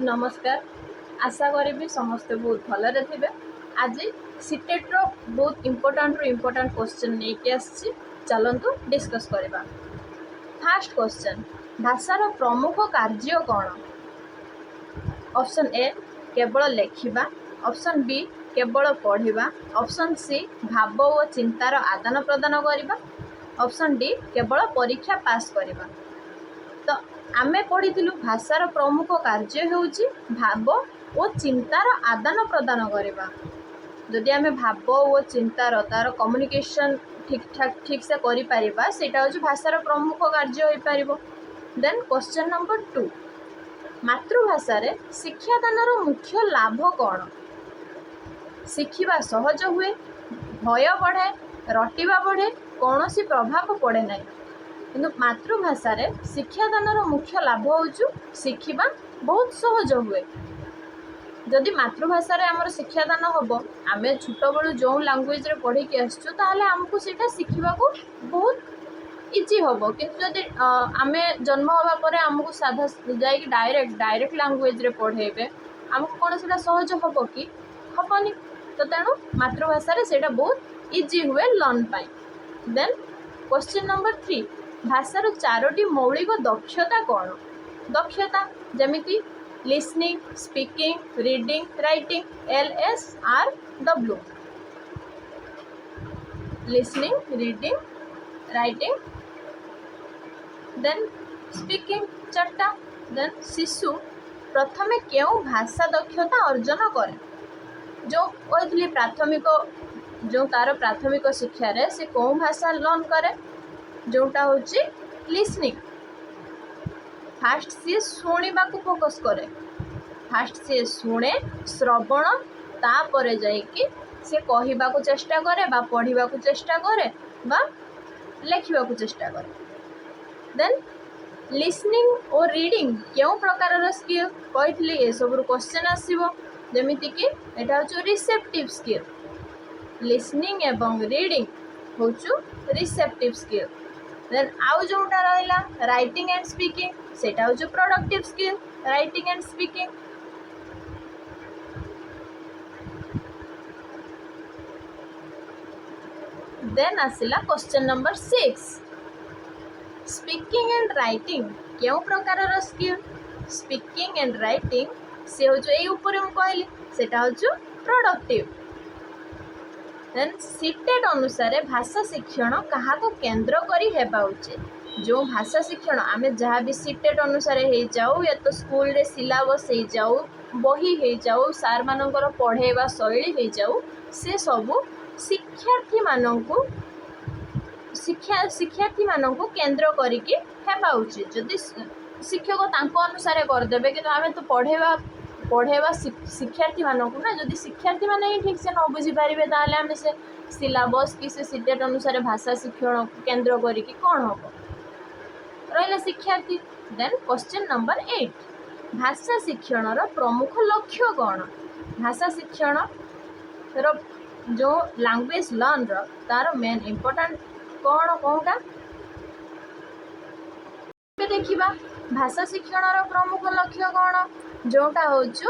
नमस्कार। आशा करी समस्ते बहुत भलरे थे। आज सीटेट्र बहुत इम्पोर्टाट क्वेश्चन नहीं आसी, चलतु डिस्कस करवा। फास्ट क्वेश्चन, भाषार प्रमुख कार्य कौन? ऑप्शन ए केवल लेखिबा, ऑप्शन बी केवल पढ़िबा, ऑप्शन सी भाव और चिंतार आदान प्रदान करबा, ऑप्शन डी केवल परीक्षा पास करबा। तो आमे पढ़ी भाषार प्रमुख कार्य होउची भाव और चिंतार आदान प्रदान करबा। जदि आमे भाव और चिंतार तार कम्युनिकेशन ठीक से करि परिबा, सेटा होची भाषार प्रमुख कार्य होई परिबो। देन क्वेश्चन नंबर 2, मातृभाषा रे शिक्षादानर मुख्य लाभ कौन? शिखिबा सहज हुए, भय बढ़े, रटिबा बढ़े, कौन सी प्रभाव पड़े ना। किंतु मातृभाषा रे शिक्षादानर मुख्य लाभ होउछु शिखिबा बहुत सहज हुए। जदि मातृभाषा रे हमर शिक्षादान होबो, आमे छोट बळु जो लैंग्वेज रे पढ़ी के आछू, ताहले हमकु सेटा शिखिबा को बहुत इजी होबो। किंतु जदि आमे जन्म होबा परे हमकु साधा जाई डायरेक्ट लैंग्वेज रे पढ़ेबे, हमकु कोन सेटा सहज होबो कि होबनी। तो तेणु मातृभाषा रे सेटा बहुत इजी हुए लर्न पाई। देन क्वेश्चन नंबर 3, भाषार 4टी मौलिक दक्षता कौन? दक्षता जमिति listening, speaking, reading, writing, LSRW। Listening, reading, writing, then speaking 4टा। देन शिशु प्रथमे क्यों भाषा दक्षता अर्जन करे? जो कहली प्राथमिक जो तार प्राथमिक शिक्षा रे से कौन भाषा लर्न करे? जोटा होची लिसनिंग। फास्ट सी शुणा को फोकस करे, फास्ट सी शुणे श्रवण, तापर जाइकी से कहवा को चेष्टा करे बा पढ़ा को चेष्टा करे बा लेखिबा को चेष्टा करे। देन लिसनिंग और रीडिंग क्यों प्रकार स्किल कही ये सब क्वेश्चन आसीबो, जेमिति कि एटा होचु रिसेप्टिव स्किल। लिसनिंग एवं रीडिंग होचु रिसेप्टिव स्किल। देन आउ जोटा रहिला राइटिंग एंड स्पीकिंग, सेटा होचु productive skill, writing and speaking. Then आसिला question number 6, speaking and writing क्यों प्रकार स्किल? स्पीकिंग एंड राइटिंग से होचु एई ऊपर हम कहली सेटा होचु प्रोडक्टिव। देन सीटेट अनुसार भाषा शिक्षण कहा को केंद्र करी हेबा उचित? जो भाषा शिक्षण आमे जहाँ भी सीटेट अनुसार हो जाऊ, या तो स्कूल रे सिलेबस हो जाऊ, बही हो जाऊ, सार मानकर पढ़ेवा शैली हो जाऊ, से सबू शिक्षार्थी मानक केंद्र करिकी हेबा उचित। जदि शिक्षक तांको अनुसार करदेबे, कि आमे तो पढ़ेवा शिक्षार्थी मानक ना, जदि शिक्षार्थी माने ही ठीक से न बुझी पारिबे, ताहले आमे से सिलेबस कि से सीटेट अनुसार भाषा शिक्षण केंद्र करिकी कोन होबो? रहिला शिक्षार्थी। देन क्वेश्चन नंबर 8, भाषा शिक्षणर प्रमुख लक्ष्य कौन? भाषा शिक्षण रो जो लैंग्वेज लर्न रो तार मेन इम्पोर्टेंट कौन कोटा देखिबा। भाषा शिक्षणर प्रमुख लक्ष्य कौन? जोटा होचु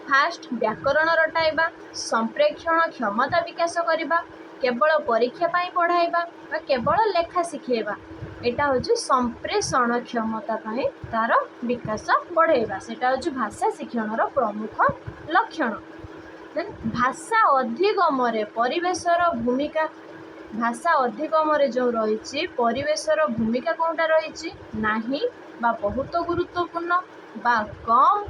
फास्ट व्याकरण रटाइबा, संप्रेक्षण क्षमता विकास करिबा, केवल परीक्षा पाई पढ़ाइबा, केवल लेखा शिखेबा। एटा होचु संप्रेषण क्षमता पाई तार विकास बढ़ेबा। सेटा होचु भाषा शिक्षणर प्रमुख लक्षण। देन भाषा अधिगम रे परिवेशर भूमिका, भाषा अधिगम रे जो रही परिवेशर भूमिका कोनटा रही नाही बा बहुत गुरुत्वपूर्ण बा कम,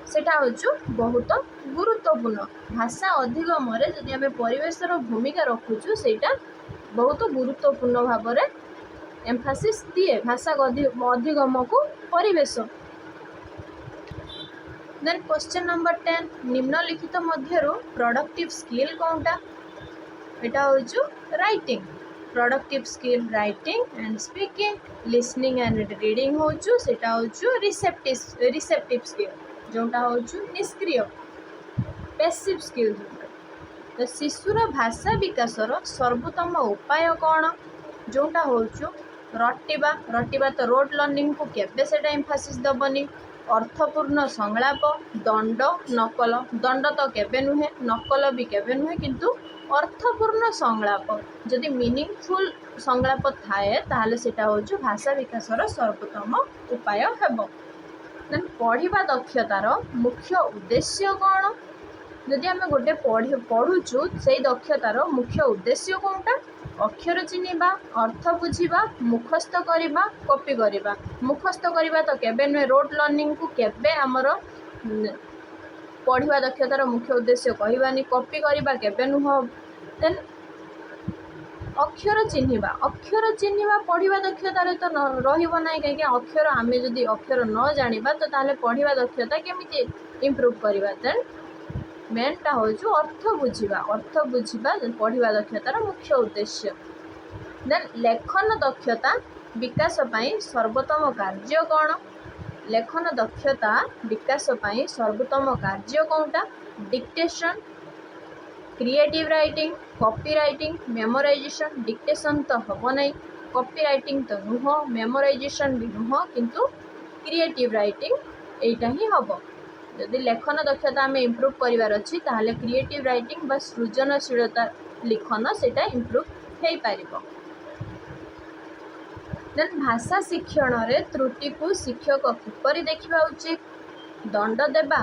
सेटा होचु बहुत गुरुत्वपूर्ण। भाषा अधिगम रे जदि आमे परिवेशर भूमिका रखुचु, सेटा बहुत गुरुत्वपूर्ण भाव में एम्फासिस दिए भाषा अधिगम को परिवेश। देन क्वेश्चन नंबर 10, निम्नलिखित मध्यरु प्रोडक्टिव स्किल कौनटा? एटा होचु writing. Productive skill writing and speaking, listening and reading होचु सेटा होचु रिसेप्टिव स्किल, जोटा होचु निष्क्रिय पैसिव स्किल। तो शिशुर भाषा विकासर सर्वोत्तम उपाय कौन? जोटा होचु रटिबा रटिबा तो रोड लर्निंग को केबे सेटा एम्फासिस दबनी। अर्थपूर्ण संलाप, दंड, नकल। दंड तो केबे नुहे, नकल भी केबे नुहे, किंतु अर्थपूर्ण संलाप जदि मीनिंगफुल संलाप थाए ताहले सेटा होछु भाषा विकासर सर्वोत्तम उपाय हेबो। देन पढ़िबा दक्षतार मुख्य उद्देश्य कौन? जदि आम गोटे पढ़ुचु से दक्षतार मुख्य उद्देश्य कौनटा? अक्षर चिन्हिबा, अर्थ बुझिबा, मुखस्थ करिबा, कॉपी करिबा। मुखस्थ करिबा तो केबे नुहे, रोड लर्निंग को केबे हमर पढ़िबा दक्षतार मुख्य उद्देश्य कहबानी। कॉपी करिबा केबे नुह। देन अक्षर चिन्हिबा पढ़िबा दक्षतार तो रहिबो नाही, कहीं अक्षर आमे जदि अक्षर न जानिबा तो ताहले पढ़िबा दक्षता केमिति इम्प्रूव करिबा। देन मेनटा होछु अर्थ बुझिबा पढ़िबा दक्षतार मुख्य उद्देश्य। देन लेखन दक्षता विकास पई सर्वोत्तम कार्य कौन? लेखन दक्षता विकास पई सर्वोत्तम कार्य कौनटा? Dictation, creative writing, copy writing, memorization. Dictation तो हम नहीं, कॉपी राइटिंग तो नुह, मेमोराइजेशन भी नुह, किंतु क्रिएटिव राइटिंग एटा ही हम। जदि लेखन दक्षता आम इम्प्रूव करार अच्छी ताहले क्रिएटिव राइटिंग बा सृजनशीलता लिखन सेटा इम्प्रूव हो पार। देन भाषा शिक्षण रे त्रुटि को शिक्षक किपरि देखिबा उचित? दंड देबा,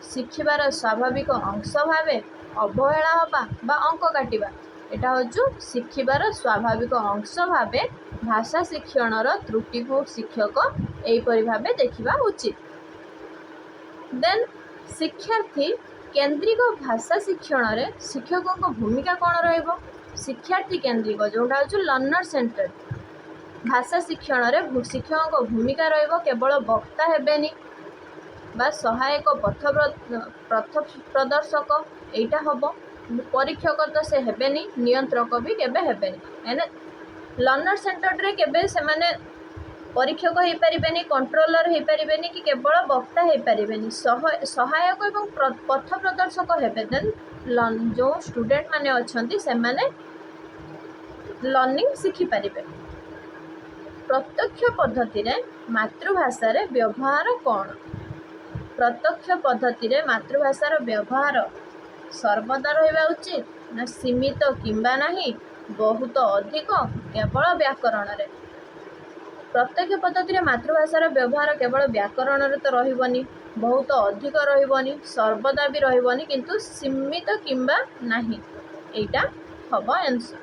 शिखिबार स्वाभाविक अंश भावे अवहेला हबा बा अंक काटिबा, एटा होछु शिखिबार स्वाभाविक अंश भावे भाषा शिक्षण त्रुटि को शिक्षक एहिपरि भावे देखिबा उचित। देन शिक्षार्थी केन्द्रिक भाषा शिक्षण रे शिक्षकों को भूमिका कौन रहिबो? शिक्षार्थी केन्द्रिक जोटा होछु लर्नर सेंटर्ड भाषा शिक्षण रे शिक्षकों को भूमिका रहिबो। केवल वक्ता हेबेनी बा सहायक पथ प्रदर्शक एटा हम। परीक्षक तो से हेबेनी, नियंत्रक भी केबे हेबेनी। एने लर्नर सेंटर्ड रे केबे से माने परीक्षक हो पारिबेनी, कंट्रोलर हो पारिबेनी कि केवल वक्ता हो पारिबेनी, सहायक एवं पथ प्रदर्शक हेबे। देन जो स्टूडेंट माने अछंती से माने लर्निंग शिखि पारिबे। प्रत्यक्ष पद्धति रे मातृभाषा रे व्यवहार कौन? प्रत्यक्ष पद्धति रे मातृभाषार व्यवहार सर्वदा रहिबा उचित ना सीमित किंबा नहीं बहुत अधिक केवल व्याकरण रे? प्रत्यक्ष पद्धति रे मातृभाषार व्यवहार केवल व्याकरण रे तो रहिबनी, बहुत अधिक रहिबनी, सर्वदा भी रहिबनी, किंतु सीमित किंबा नहीं एटा हबो आंसर।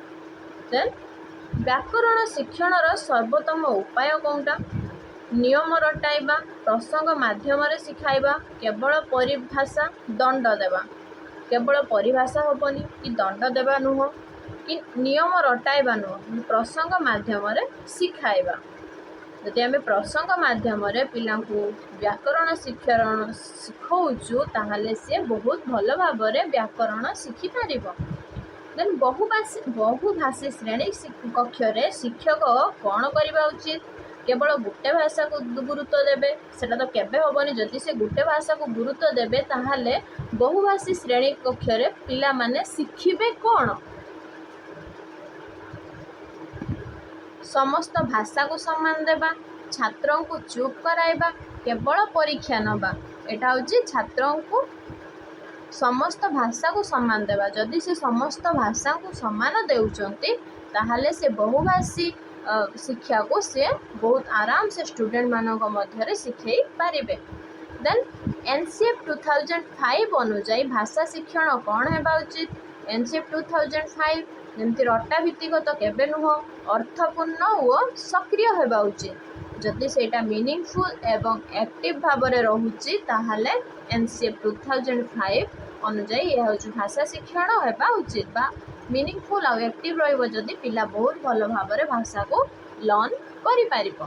देन व्याकरण शिक्षणर सर्वोत्तम उपाय कौनटा? नियम रटाइबा, प्रसंग माध्यम रे शिखाइबा, केवल परिभाषा दंड देवा। केवल परिभाषा हेबनी कि दंड देवा नुह, कि नियम रटाइबा नुह, प्रसंग माध्यम रे शिखाइबा। जदि आम प्रसंग माध्यम रे पिला को व्याकरण शिक्षण शिखौचु ताहले से बहुत भल भाव में व्याकरण शिखि पारिबो। देन बहुभाषी श्रेणी कक्ष रे शिक्षक कौन करबा उचित? केवल गोटे भाषा को गुरुत्व देबे सेटा तो केबे होबनी। जदि से गोटे भाषा को गुरुत्व देबे ताहले बहुभाषी श्रेणी कक्ष रे पिला माने शिखिबे कौन? समस्त भाषा को सम्मान देबा, छात्रों को चुप कराइबा, केवल परीक्षा नबा, एटा होची छात्रों को समस्त भाषा को सम्मान देबा। जदि से समस्त भाषा को सम्मान देउचंती ताहले से बहुभाषी शिक्षा को से बहुत आराम से स्टूडेंट मानक मध्य शिखई पारिबे। देन एनसीएफ 2005 अनुଯାयी भाषा शिक्षण कौन हेबा उचित? एनसीएफ 2005 जमती रटा भित्तिक तो केबे नुह, अर्थपूर्ण और सक्रिय हेबा उचित। जदि सेटा मीनिंगफुल एवं एक्टिव भाव में रहुची ताहले एनसीएफ 2005 अनुଯାयी यह होची भाषा शिक्षण हेबा उचित बा मीनिंगफुल और एक्टिव रहिबो। जदि पिला बहुत भल भाव में भाषा को लर्न करि पारिबो।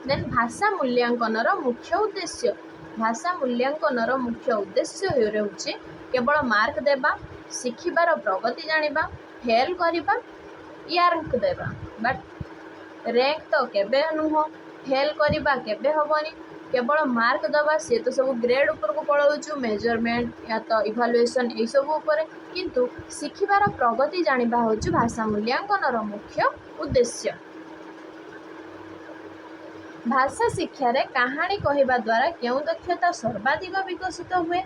देन भाषा मूल्यांकन मुख्य उद्देश्य। भाषा मूल्यांकन मुख्य उद्देश्य होउची केवल मार्क देबा, शिखिबार प्रगति जानिबा, फेल करिबा या रैंक देबा। बट रैंक तो केबे नुह, फेल करिबा केबे होबनी। केवल मार्क दबा से तो सब ग्रेड ऊपर को पळाउछु, मेजरमेंट या तो इभालुएशन ए सब ऊपर, किंतु शिखिबार प्रगति जानिबा होछु भाषा मूल्यांकन मुख्य उद्देश्य। भाषा शिक्षा रे कहानी कहवा द्वारा क्यों दक्षता सर्वाधिक विकसित हुए।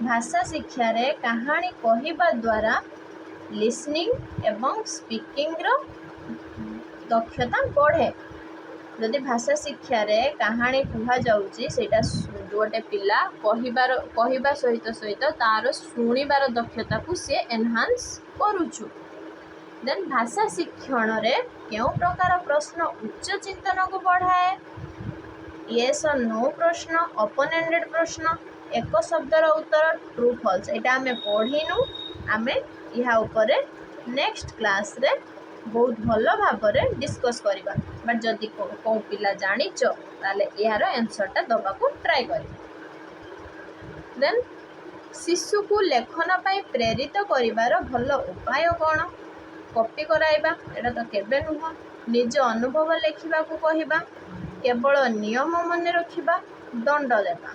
भाषा शिक्षा रे कहानी कहवा द्वारा लिसनिंग एवं स्पीकिंग रो दक्षता बढ़े। जदि भाषा शिक्षा रे कहानी कह जाउची सेटा गोटे पिला कहवा सहित सहित तार शुणिबार दक्षता को सी एनहांस करूछु। देन भाषा शिक्षण रे क्यों प्रकार प्रश्न उच्च चिंतन को बढ़ाए। येस और नो प्रश्न, ओपन एंडेड प्रश्न, एक शब्दर उत्तर ट्रू फॉल्स एटा आमे पढ़ीनु। आमे इहा उपरे नेक्स्ट क्लास रे बहुत भलो भाबरे डिस्कस करिबा। बट जदि को पिला जानिच ताले यार आंसरटा दबा को ट्राई करिबा। देन शिशु को लेखन पाई प्रेरित करिवार भलो उपाय कोन। कॉपी कराइबा एटा तो केबे नुह। निज अनुभव लेखिबा को कहिबा, केवल नियम मन रखिबा, दंड देबा।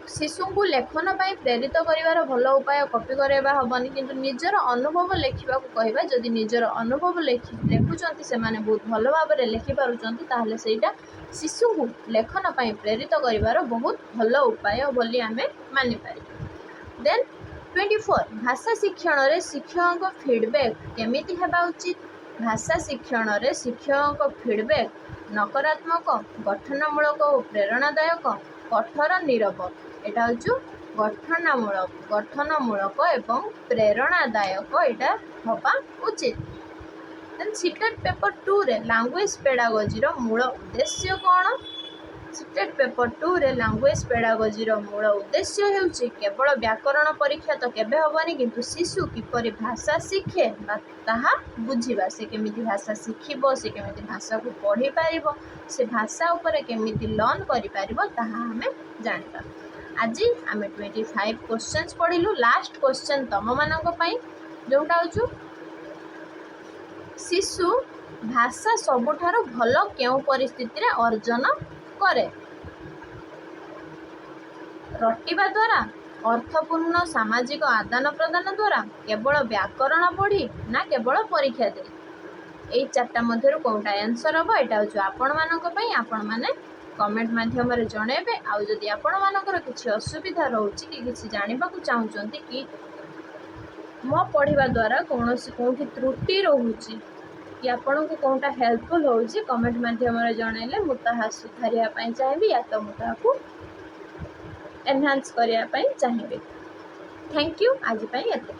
शिशु को लेखन पाई प्रेरित करिवार भलो उपाय कॉपी कराइबा हबनी, किंतु निजर अनुभव लेखिबा को कहिबा। जदि निजर अनुभव लेखुचंती से माने बहुत भलो भाबरे लेखि पारुचंती ताहले सेटा शिशु को लेखन पाई प्रेरित करिवार बहुत भलो उपाय बोली आमे मानि पारि। देन 24 भाषा शिक्षण रे शिक्षक फीडबैक केमिति हेबा उचित। भाषा शिक्षण रे शिक्षक फीडबैक नकारात्मक, गठनमूलक और प्रेरणादायक, कठोर, नीरव। एटा हूँ गठनमूलक एवं प्रेरणादायक एटा हवा उचित। देन सीटेट पेपर 2 रे लैंग्वेज पेडागोजी रो मूल उद्देश्य कौन। सीटेट पेपर 2 रे लैंग्वेज पेडागोजी रो मूल उद्देश्य हेउची केवल व्याकरण परीक्षा तो केबे हबनी, किंतु शिशु किपरि भाषा शिखे बा ताहा बुझिबा। से केमिति भाषा शिखिबो, से केमिति भाषा को पढ़ी पारिबो, से भाषा ऊपर केमिति लर्न करि पारिबो ताहा हमें जानिबा। आज आमे 25 क्वेश्चंस पढ़िलु। लास्ट क्वेश्चन तम मानक पई जोटा होछु शिशु भाषा सबुठारो भलो केउ परिस्थिति रे अर्जन करे। रटिबा द्वारा, अर्थपूर्ण सामाजिक आदान प्रदान द्वारा, केवल व्याकरण पढ़ी ना केवल परीक्षा दे। एई चारटा मध्यरु कोनटा आंसर हबो एटा होछु आपण मानक पई। आपण माने कमेंट माध्यम रे जणेबे। आ जदि आपण मानकर किछि असुविधा रहउछि कि किछि जानिबा को चाहुचंती कि मो पढ़िबा द्वारा कोनोसी कोठी त्रुटि रहउछि कि आपण को कोनटा हेल्पफुल होउछि कमेंट माध्यम रे जणेले मु ताहा सुधारिया पई चाहेबी या तो मु ताहा को एनहांस करिया पई चाहेबी। थैंक यू आज पई एते।